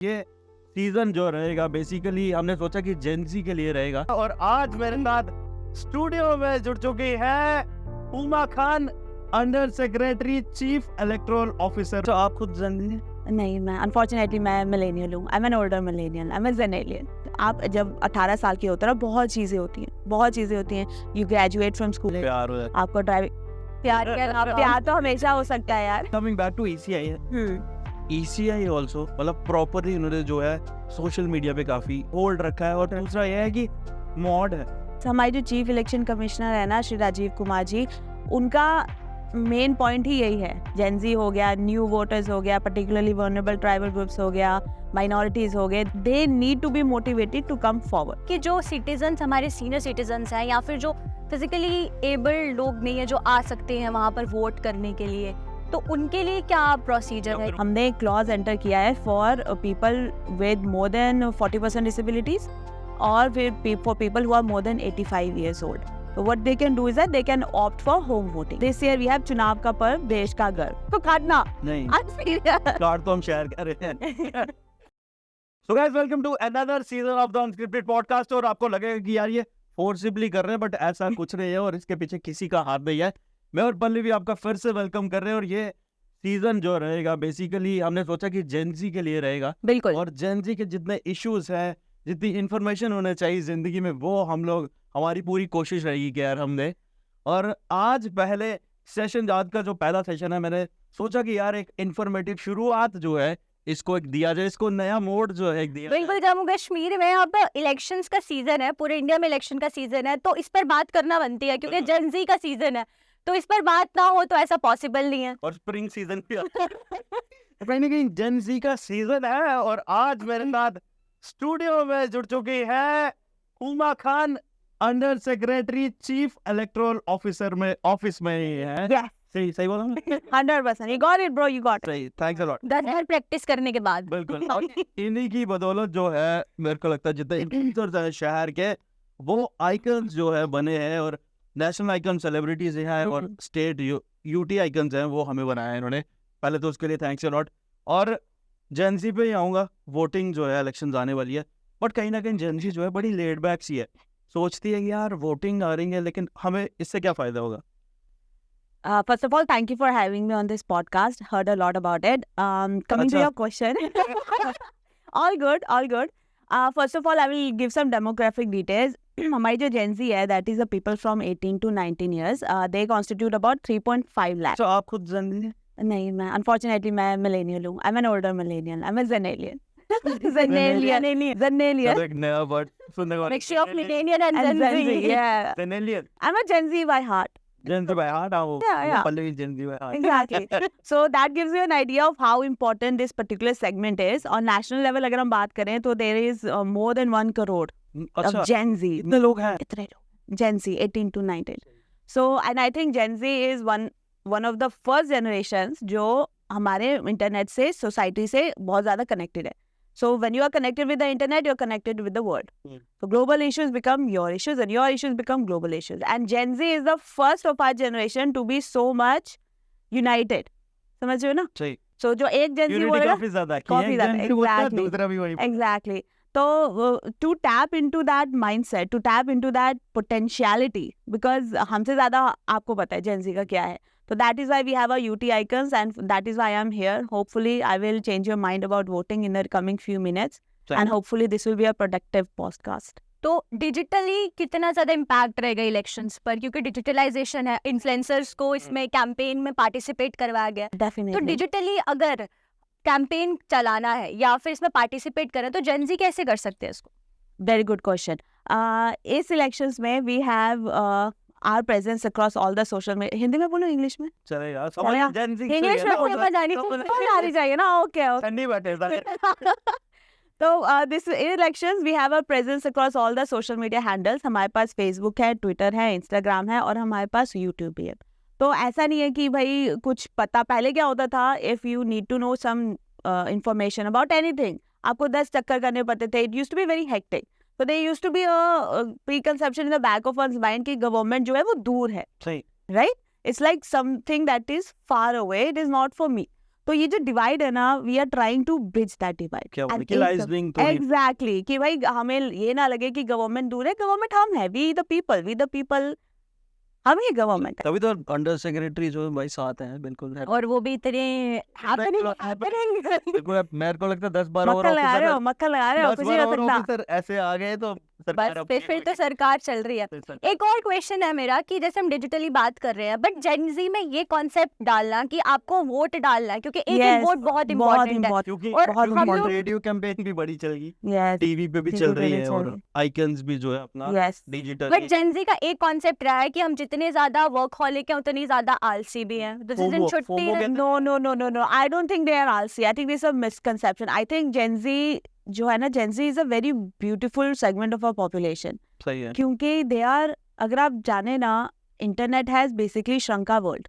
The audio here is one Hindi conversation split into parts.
ये सीजन जो रहेगा बेसिकली हमने सोचा कि जेंजी के लिए रहेगा और आज मेरे साथ स्टूडियो में जुड़ चुकी है Uma Khan, under secretary chief electoral officer. तो आप खुद जेंजी? नहीं, मैं अनफॉर्चुनेटली मैं मिलेनियल हूँ। I am an older millennial, I am a xennial. आप जब 18 साल के होते हो बहुत चीज़ें होती हैं। यू ग्रेजुएट फ्रॉम स्कूल, प्यार हो जाता आपको ड्राइविंग प्यार तो हमेशा हो सकता है यार। कमिंग बैक टू ECI है। ECI ऑल्सो मतलब प्रॉपरली उन्होंने जो है सोशल मीडिया पे काफी होल्ड रखा है। और दूसरा यह है कि मॉड है। हमारे जो चीफ इलेक्शन कमिश्नर है ना, श्री राजीव कुमार जी, उनका मेन पॉइंट ही यही है। जेंजी हो गया, न्यू वोटर्स हो गया, पर्टिकुलरली वल्नरेबल ट्राइबल ग्रुप्स हो गया, माइनॉरिटीज हो गए, they need to be motivated to come forward. कि जो सिटीजन्स हमारे सीनियर सिटीजन्स हैं या फिर जो फिजिकली एबल्ड लोग नहीं है जो आ सकते हैं वहाँ पर वोट करने के लिए, तो उनके लिए क्या प्रोसीजर है? हमने एक क्लॉज एंटर किया है for people with more than 40% disabilities और फिर for people who are more than 85 years old. So what they can do is that they can opt for home voting. This year we have चुनाव का पर्व, देश का गर्व। तो काटना नहीं, serious. कार्ड तो हम शेयर कर रहे हैं। So guys, welcome to another season of the Unscripted Podcast। और आपको लगेगा कि यार ये फोर्सिबली कर रहे हैं, बट ऐसा कुछ नहीं है और इसके पीछे किसी का हाथ नहीं है। मैं और पल्ली भी आपका फिर से वेलकम कर रहे हैं और ये सीजन जो रहेगा बेसिकली हमने सोचा कि जेंजी के लिए रहेगा। बिल्कुल। और जेंजी के जितने इश्यूज हैं, जितनी इंफॉर्मेशन होना चाहिए जिंदगी में, वो हम लोग, हमारी पूरी कोशिश रहेगी कि यार हमने। और आज पहले सेशन, आज का जो पहला सेशन है, मैंने सोचा कि यार एक इंफॉर्मेटिव शुरुआत जो है इसको एक दिया जाए, इसको नया मोड जो है एक दिया जाए। बिल्कुल, जम्मू कश्मीर में यहाँ पे इलेक्शंस का सीजन है, पूरे इंडिया में इलेक्शन का सीजन है, तो इस पर बात करना बनती है क्योंकि जेंजी का सीजन है, तो इस पर बात ना हो तो ऐसा पॉसिबल नहीं है। और स्प्रिंग सीजन भी कहीं ना कहीं जेंजी का सीजन है। और आज मेरे साथ स्टूडियो में जुड़ चुकी है Uma Khan, under secretary chief electoral officer में, ऑफिस में ही है। Yes. सही बोला मैं? 100%. You got it, bro. You got it. सही, थैंक्स अ लॉट। 10 साल प्रैक्टिस करने के बाद। बिल्कुल। और इन्हीं की बदौलत जो है मेरे को लगता है जितने इन्फ्लुएंसर्स हैं शहर के, वो आइकन्स जो है बने हैं और नेशनल आइकन सेलिब्रिटीज हैं और स्टेट यूटी आइकन्स हैं, वो हमें बनाया है इन्होंने। पहले तो उसके लिए थैंक्स अ लॉट। और जेंजी पे ही आऊँगा। वोटिंग जो है, इलेक्शन आने वाली है, बट कहीं ना कहीं जेंजी जो है बड़ी लेड बैक सी है। सोचती है कि यार वोटिंग आ रही है, लेकिन हमें इससे क्या फायदा होगा? First of all, thank you for having me on this podcast. Heard a lot about it. Coming to your question. All good, all good. First of all, I will give some demographic details. हमारी जो Gen Z है, that is the people from 18 to 19 years. They constitute about 3.5 lakh. तो आप खुद जेंजी हैं? नहीं, मैं unfortunately मैं millennial हूँ. I'm an older millennial. I'm a zenalian. Zenalian. एक नया वर्ड सुनने को Mixture of millennial and And Gen Gen Z, Z. yeah. Zenalian. I'm a Gen Z by heart. Gen Z by heart. Yeah. पल्ले भी Gen Z by heart. Exactly. So that gives you an idea of how important this particular segment is. On national level अगर हम बात करें तो there is more than 1 crore of Gen Z. इतने लोग हैं? इतने लोग Gen Z 18 to 19. So and I think Gen Z is one of the first generations जो हमारे इंटरनेट से, सोसाइटी से बहुत ज़्यादा कनेक्टेड है. So when you are connected with the internet, you're connected with the world. So global issues become your issues and your issues become global issues. And Gen Z is the first of our generation to be so much united. समझ रहे हो ना? सही। So जो एक Gen Z यूनिटी बोलेगा, काफी ज्यादा है। काफी ज्यादा, एक Gen Z होता है, exactly. दूसरा भी वही। Exactly. So to tap into that mindset, to tap into that potentiality, because हमसे ज़्यादा आपको पता है Gen Z का क्या है. So that is why we have our UT icons and that is why I'm here. Hopefully I will change your mind about voting in the coming few minutes. And hopefully this will be a productive podcast. तो डिजिटली कितना ज्यादा इम्पैक्ट रहेगा इलेक्शंस पर, क्योंकि डिजिटलाइजेशन है, इन्फ्लुएंसर्स को इसमें कैंपेन में पार्टिसिपेट करवाया गया है। Definitely. तो डिजिटली अगर कैंपेन चलाना है या फिर इसमें पार्टिसिपेट करें तो जेंजी कैसे कर सकते हैं इसको? Very good question. इस elections में we have our presence across all the social media. Hindi में बोलो, इंग्लिश में? चलेगा। चलेगा। Gen Z इंग्लिश में समझ आनी चाहिए ना? Okay. ठंडी बैठे तो this elections we have a presence across all the social media handles. हमारे पास Facebook है, Twitter है, Instagram है और हमारे पास YouTube भी है. तो ऐसा नहीं है कि भाई कुछ पता, पहले क्या होता था, if you need to know some information about anything, आपको 10 चक्कर करने पड़ते थे. It used to be very hectic. So there used to be a preconception in the back of one's mind कि government जो है वो दूर है. सही. Right? It's like something that is far away. It is not for me. तो ये जो डिवाइड है ना, we are trying to bridge that divide. क्या इक्वलाइजिंग तो नहीं, एग्जैक्टली, कि भाई हमें ये ना लगे कि गवर्नमेंट दूर है, गवर्नमेंट हम है, वी द पीपल, हम ही गवर्नमेंट है। तभी तो अंडर सेक्रेटरी जो भाई साथ हैं, बिल्कुल है। और वो भी इतने बिल्कुल, मेरे को लगता है 10-12 और मक्खन लगा रहे हो, ऑफिसर, मक्खन लगा रहे हो, कुछ नहीं हो 10-12 और सकता। ऑफिसर ऐसे आ गए तो सरकार बस अपनी फिर तो होगी। सरकार चल रही है। फिर सरकार- एक और क्वेश्चन है मेरा कि जैसे हम डिजिटली बात कर रहे हैं, बट जेनजी में ये कॉन्सेप्ट डालना कि आपको वोट डालना है, क्योंकि एक Yes, वोट बहुत बहुत इंपॉर्टेंट है। इम्पोर्टेंट। क्योंकि और बहुत हम लोग रेडियो कैंपेन भी बड़ी चल गई, यस टीवी पे भी TV चल पे रही भी है, चल और रही आइकन्स भी जो है अपना यस। डिजिटल बट जेनजी का एक कॉन्सेप्ट रहा है कि हम जितने ज्यादा वर्कहॉलिक हैं उतनी ज्यादा आलसी भी हैं। तो जिस दिन FOMO, छुट्टी FOMो रह- कहते No. I don't think they are आलसी. I think this is a misconception. I think Gen Z जो है ना, Gen Z is a very beautiful segment of our population. सही है। क्योंकि they are, अगर आप जाने ना, internet has basically shrunk our world.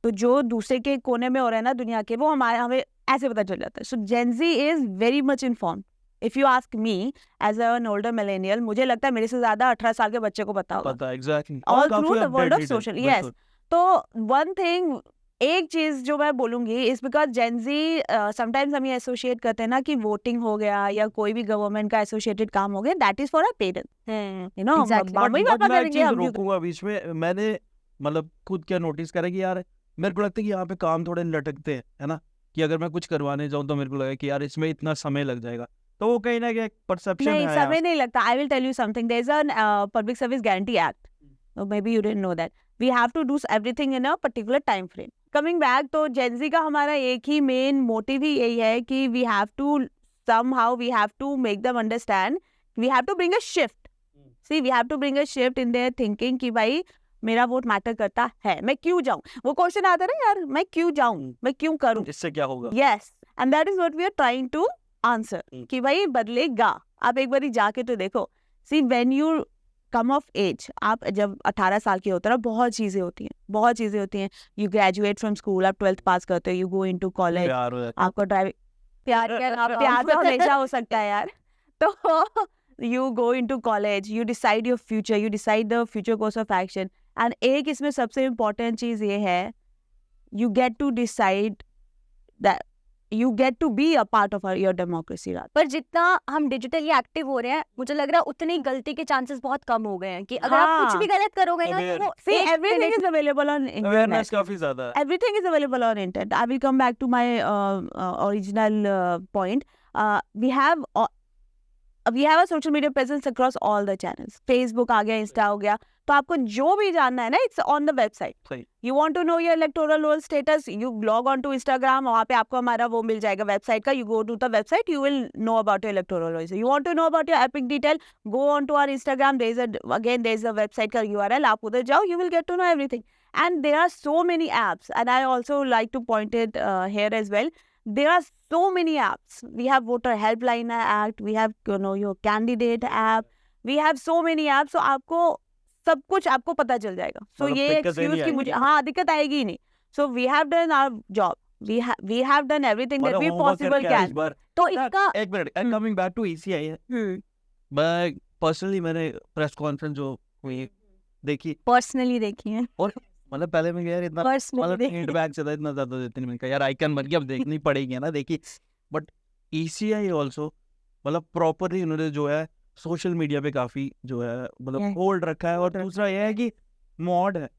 तो जो दूसरे के कोने में हो रहा है ना दुनिया के, वो हमें ऐसे पता चल जाता है। सो Gen Z is very much informed. If you ask me as an older millennial, मुझे लगता है मेरे से ज्यादा 18 साल के बच्चे को पता होगा, पता exactly, all through the world of social. Yes. तो वन थिंग, एक चीज जो मैं बोलूंगी इज बिकॉज जेनजी समटाइम्स हम ये एसोसिएट करते हैं ना कि वोटिंग हो गया या कोई भी गवर्नमेंट का एसोसिएटेड काम हो गया, that is for a parents, you know. Exactly. Mummy papa मैं एक करेंगे, चीज हम क्यों रोकूंगा बीच में। मैंने मतलब खुद क्या नोटिस करा कि यार मेरे को लगता है कि यहाँ पे काम थोड़े लटकते हैं, है ना, कि अगर मैं कुछ करवाने जाऊँ तो मेरे को लगा कि यार इसमें इतना समय लग जाएगा, तो वो कहीं ना कहीं परसेप्शन नहीं, है समय नहीं लगता। I will tell you something, there is a public service guarantee act, may be you didn't know that. We have to do everything in a particular time frame. Coming back, तो जेनजी का हमारा एक ही मेन मोटिव ही यही है कि we have to somehow we have to make them understand, we have to bring a shift. See, we have to bring a shift in their thinking कि भाई मेरा वोट मैटर करता है, मैं क्यों जाऊं। वो क्वेश्चन आता है ना यार, मैं क्यों जाऊं, मैं क्यों करूं। इससे क्या होगा। Yes, and that is what we are trying to answer, कि भाई बदलेगा। आप एक बार जाके तो देखो। See, when you come of age, आप जब 18 साल के होते हो ना, बहुत चीजें होती हैं। यू ग्रेजुएट फ्रॉम स्कूल, आप 12th पास करते हो, यू गो इनटू कॉलेज, प्यार हो जाता है। आपको ड्राइविंग, प्यार के अलावा प्यार तो हमेशा हो सकता है यार। तो you go into college, you decide your future, you decide the future course of action. And एक इसमें सबसे इम्पोर्टेंट चीज ये है, you get to decide that you get to be a part of your democracy. पर जितना हम डिजिटली एक्टिव हो रहे हैं, मुझे लग रहा है उतनी गलती के चांसेस बहुत कम हो गए हैं कि अगर आप कुछ भी गलत करोगे ना, तो वो See, एक everything minute- is available on internet. Awareness काफी ज्यादा है। Everything is available on internet. I will come back to my original point. We have a social media presence across all the channels. Facebook आ गया, Insta हो गया, तो आपको जो भी जानना है ना, it's on the website. सही। You want to know your electoral roll status, you log on to Instagram, वहाँ पे आपको हमारा वो मिल जाएगा वेबसाइट का, you go to the website, you will know about your electoral rolls. You want to know about your epic detail, go on to our Instagram, there is a website का URL, आप उधर जाओ, you will get to know everything. And there are so many apps, and I also like to point it here as well. There are so many apps. We have voter helpline act, we have your candidate app, we have so many apps. So आपको सब कुछ आपको पता चल जाएगा। So मतलब ये दिक्कत ही excuse नहीं कि मुझे आएगी। दिक्कत आएगी ही नहीं। So we have done our job. We have done everything that मतलब we homework possible करके आए इस can. बार। तो इसका एक minute, coming back to ECI है, मैं पर्सनली मैंने प्रेस कॉन्फ्रेंस जो हुई देखी, पर्सनली देखी है, और मतलब पहले मैं यार इतना पर्सनली मतलब देखी फीडबैक से था, इतना ज्यादा देते नहीं, मैंने कहा यार आइकन बन गया, अब देखनी पड़ेगी है ना, देखी। बट ECI ऑल्सो मतलब प्रॉपरली उन्होंने जो है सोशल मीडिया पे काफी जो है मतलब Yes. होल्ड रखा है। और दूसरा ये है कि मॉड है,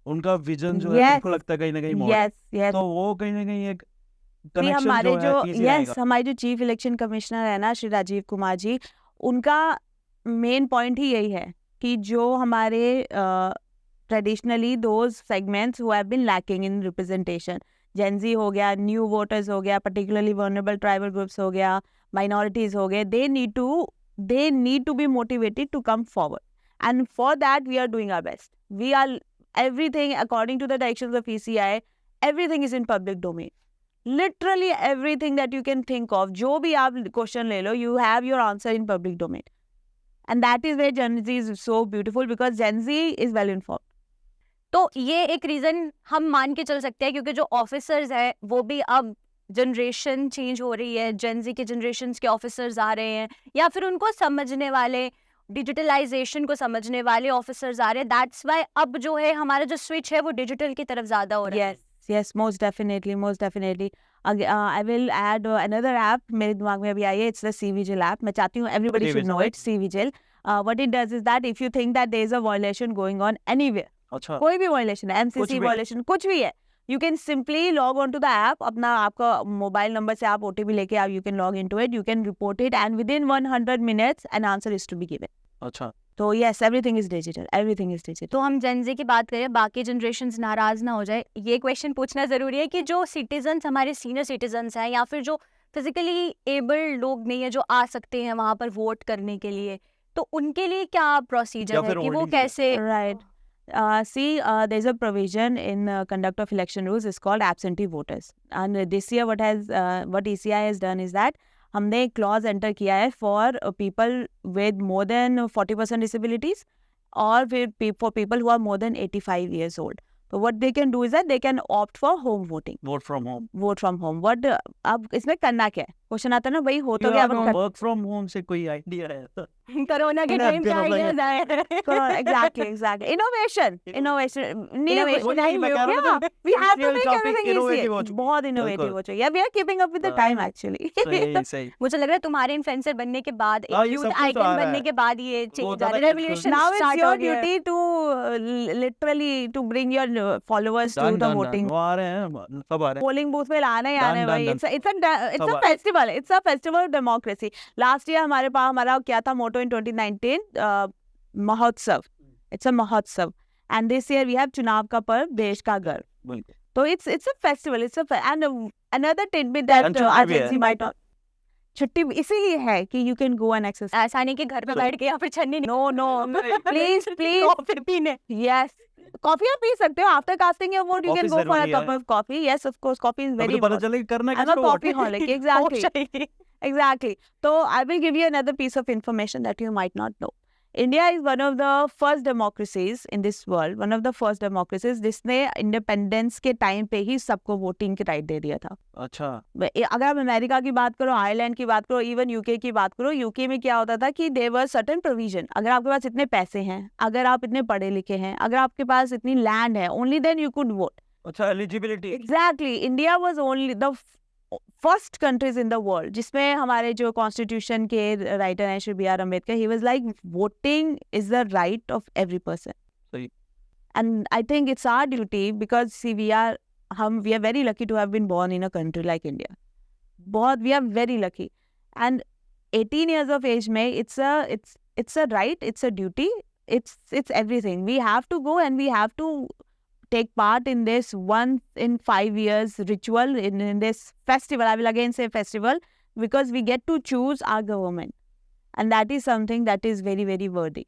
उनका विजन जो है Yes. मेरे को लगता है कहीं ना कहीं मॉड है, Yes, yes. तो वो कहीं ना कहीं एक See, कनेक्शन हमारे जो जो है easy रहेगा। हमारे जो चीफ इलेक्शन कमिश्नर है ना, श्री राजीव कुमार जी, उनका मेन पॉइंट ही यही है कि जो हमारे traditionally those segments who have been lacking in representation, Gen Z हो गया, न्यू वोटर्स हो गया, पर्टिकुलरली वल्नरेबल ट्राइबल ग्रुप्स हो गया, माइनॉरिटीज हो गए, they need to be motivated to come forward, and for that we are doing our best. We are everything according to the directions of ECI, everything is in public domain. Literally everything that you can think of, जो भी आप क्वेश्चन ले लो, you have your answer in public domain. And that is where Gen Z is so beautiful, because Gen Z is well informed. तो ये एक रीजन हम मान के चल सकते हैं, क्योंकि जो ऑफिसर्स हैं वो भी अब जनरेशन चेंज हो रही है, जेनजी के जनरेशन के ऑफिसर्स आ रहे हैं, या फिर उनको समझने वाले, डिजिटलाइजेशन को समझने वाले ऑफिसर्स आ रहे हैं। दैट्स वाई अब जो है हमारा जो स्विच है वो डिजिटल की तरफ ज्यादा हो रहा है। Yes. yes, most definitely. I will add another app. मेरे दिमाग में अभी आई है. It's the CVGIL app. मैं चाहती हूँ everybody should know it. CVGIL. What it does is that if you think that there is a violation going on anywhere, अच्छा कोई भी violation है, कुछ MCC भी। violation, कुछ भी है, you can simply log on to the app. अपना आपका मोबाइल नंबर से आप OTP लेके आप you can log into it. You can report it and within 100 minutes an answer is to be given. अच्छा तो yes, everything is digital. Everything is digital. तो हम जेन ज़ी की बात करें, बाकी जनरेशन्स नाराज ना हो जाए, ये क्वेश्चन पूछना ज़रूरी है कि जो सिटीजन्स हमारे सीनियर सिटीजन्स हैं या फिर जो फिजिकली एबल्ड लोग नहीं है जो आ सकते हैं वहाँ पर वोट करने के लिए, तो उनके लिए क्या प्रोसीजर या है फिर कि वो holding कैसे Right. There's a provision in conduct of election rules. It's called absentee voters. And this year, what ECI has done is that हमने एक clause enter किया है for people with more than 40% disabilities or for people who are more than 85 years old. So what they can do is that they can opt for home voting. Vote from home Vote from home. What अब इसमें करना क्या है? क्वेश्चन आता है ना, वही हो तो गया. अब वर्क फ्रॉम होम से कोई आइडिया है कोरोना के ना, टाइम पे कोरोना आइडियाज आए exactly. Innovation. Innovation वही मैं कह रहा हूँ ना, We have to Israel make काफी everything innovative हो easy. चुकी है। बहुत innovative बिल्कुल। हो चुकी है. Yeah, we are keeping up with the हाँ। time actually. सही सही मुझे लग रहा है तुम्हारे इन्फ्लुएंसर बनने के बाद, हाँ, एक ये यूथ सब कुछ तो आ आइकन रहा बनने है। के बाद ये वो चेंज होता आ रहा है, है, revolution Now it's start your हो गया है। duty to literally to bring your followers to done the done voting. वो आ रहे हैं सब आ रहे हैं पोलिंग बूथ में लाना ही आना है Done, भाई. done, It's सब a festival. It's a festival of democracy. Last year हमारा क्या था motto in 2019? Mahotsav. It's a Mahotsav. And this year we have चुनाव का पर्व, देश का गर्व. बिल्कुल So it's a festival. And another tidbit that And छुट्टी भी है। agency might not. छुट्टी इसीलिए है कि you can go and exercise. ऐसा नहीं कि घर पे बैठ के या फिर छन्नी No. Please. कॉफी पीने। Yes. Coffee आप पी सकते हो. After casting your vote, you can Coffee go for a जरूरी cup है। of coffee. Yes, of course. Coffee is अभी very तो पता important. चले कि करना I'm a किसको coffee holic. Exactly. Exactly. So I will give you another piece of information that you might not know. India is one of the first democracies in this world, one of the first democracies जिसने इंडिपेंडेंस के टाइम पे ही सबको वोटिंग की राइट दे दिया था. अच्छा अगर आप अमेरिका की बात करो, आयरलैंड की बात करो, इवन यूके की बात करो, यूके में क्या होता था कि देयर वर सर्टेन प्रोविजन. अगर आपके पास इतने पैसे हैं, अगर आप इतने पढ़े लिखे हैं, अगर आपके पास इतनी लैंड है, only then you could vote. अच्छा eligibility Exactly. India was only the first countries in the world जिसमें हमारे जो कॉन्स्टिट्यूशन के राइटर हैं Shri B R Ambedkar, he was like voting is the right of every person. सही And I think it's our duty because see we are very lucky to have been born in a country like India. We are very lucky. And 18 years of age में it's a right, it's a duty, it's everything. We have to go and we have to take part in this once in 5 years ritual in this festival. I will again say festival because we get to choose our government, and that is something that is very, very worthy.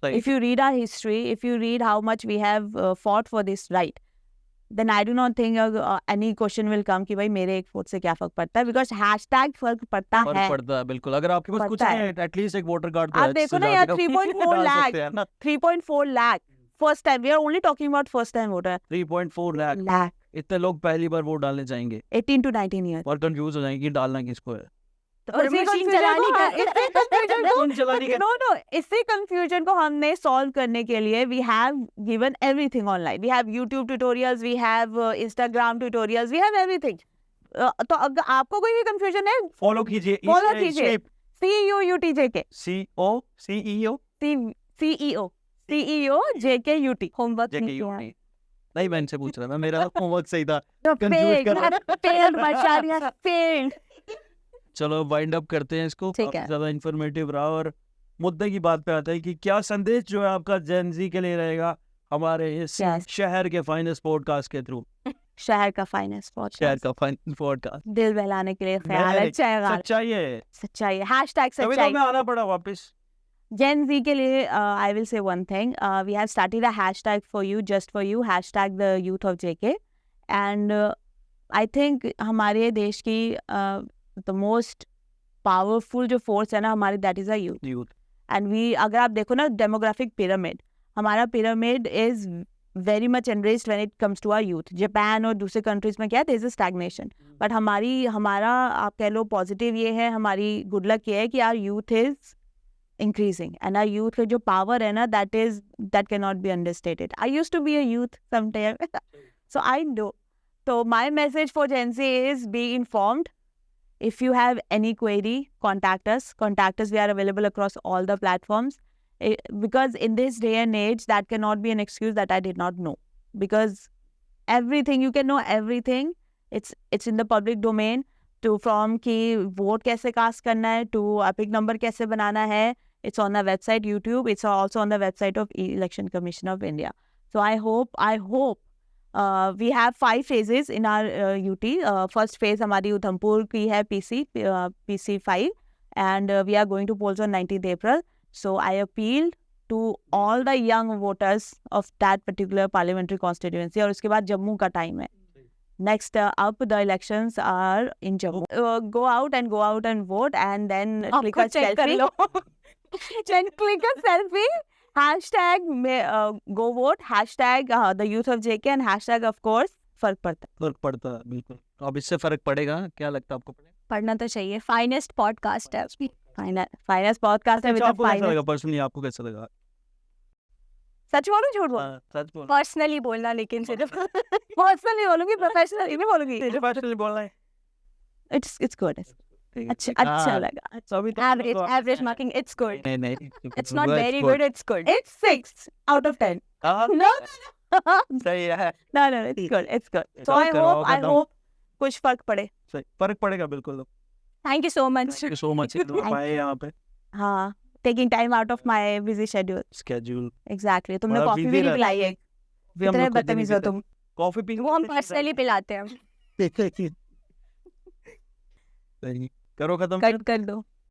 सही If you read our history, if you read how much we have fought for this right, then I do not think any question will come कि भाई मेरे एक वोट से क्या फर्क पड़ता है, because hashtag फर्क पड़ता फर्क है. पड़ता है बिल्कुल. अगर आपके पास कुछ पड़ता नहीं है एटलीस्ट एक वोटर कार्ड तो आप है, देखो जिससे ना यार, जाके 3.4 डाल लाख सकते हैं ना. 3.4 lakh first time. We are only talking about first time voter. 3.4 lakh इतने लोग पहली बार वोट डालने जाएंगे 18 to 19 years. और कंफ्यूज हो जाएंगे कि डालना किसको है. और इसी मशीन confusion चलानी को- का- इसी confusion को- मशीन चलानी का- No, इसी confusion को हमने solve करने के लिए we have given everything online. We have YouTube tutorials, we have Instagram tutorials, we have everything. तो अगर आपको कोई भी confusion है, फॉलो कीजिए follow कीजिए. CEOUTJK. CEO JKUT. होमवर्क नहीं JKU किया। नहीं. नहीं मैं इनसे पूछ रहा था, मेरा होमवर्क सही था. तो Confuse कर रहा failed, Macharia, failed. चलो वाइंड अप करते हैं इसको. ठीक काफी है। ज्यादा इंफॉर्मेटिव रहा और मुद्दे की बात पे आता है कि क्या संदेश जो है आपका जेन जी के लिए रहेगा हमारे इस Yes. शहर के फाइनेस्ट पॉडकास्ट के थ्रू. शहर का finest podcast. शहर का फाइनेस्ट पॉडकास्ट. दिल बहलाने के लिए ख्याल है, सच्चाई है. सच्चाई है. Hashtag तभी तो सच्चाई. मैं आना पड़ा वापस. Gen Z के लिए I will say one thing. We have started a hashtag for you, just for you, hashtag the youth of JK. And I think हमारे देश की the most powerful जो force है ना हमारी, that is a youth. Youth. And we अगर आप देखो ना demographic pyramid, हमारा pyramid is very much enriched when it comes to our youth. Japan और दूसरे countries में क्या है, there is a stagnation. But हमारा आप कह लो positive ये है, हमारी good luck ये है कि our youth is increasing, and our youth का जो power है ना, that cannot be understated. I used to be a youth sometime, so I know. So my message for Gen Z is be informed. If you have any query, contact us. Contact us. We are available across all the platforms. Because in this day and age, that cannot be an excuse that I did not know. Because everything, you can know everything. It's in the public domain. From कि vote कैसे cast करना है, to epic number कैसे बनाना है. It's on the website YouTube. It's also on the website of Election Commission of India. So I hope we have 5 phases in our UT. First phase हमारी उधमपुर की है PC 5, and we are going to polls on 19th April. So I appeal to all the young voters of that particular parliamentary constituency. और उसके बाद जम्मू का time है. Next up, the elections are in Jammu. Go out and vote, and then click a selfie. Then click a selfie. Hashtag go vote. Hashtag the youth of JK, and hashtag of course फर्क पड़ता है बिल्कुल. तो अब इससे फर्क पड़ेगा, क्या लगता है आपको? पढ़ना तो चाहिए. फाइनेस्ट पॉडकास्ट है. फाइनेस्ट पॉडकास्ट है. आपको कैसा लगा पर्सनली? आपको कैसा लगा? सच बोलूं झूठ बोलूं? सच बोल. पर्सनली बोलना, लेकिन सिर्फ पर्सनली बोलूंगी, प्रोफेशनली नहीं बोलूंगी. पर्सनली बोलना है. It's good. अच्छा लगा. average marking, it's good. नहीं. It's not very good, it's good. It's 6 out of 10. No. सही है. No, it's good. So I hope कुछ फर्क पड़े. सही फर्क पड़ेगा बिल्कुल. Thank you so much. Thank you so much. पाए यहाँ पे. हाँ, taking time out of my busy schedule. Schedule. Exactly. तुमने बड़ा कॉफी busy भी नहीं रहता पिलाई है. कितने बदतमीज हो तुम. Coffee P. वो हम पर्सनली पिलाते हैं. सही. करो खत्म. कट कर दो.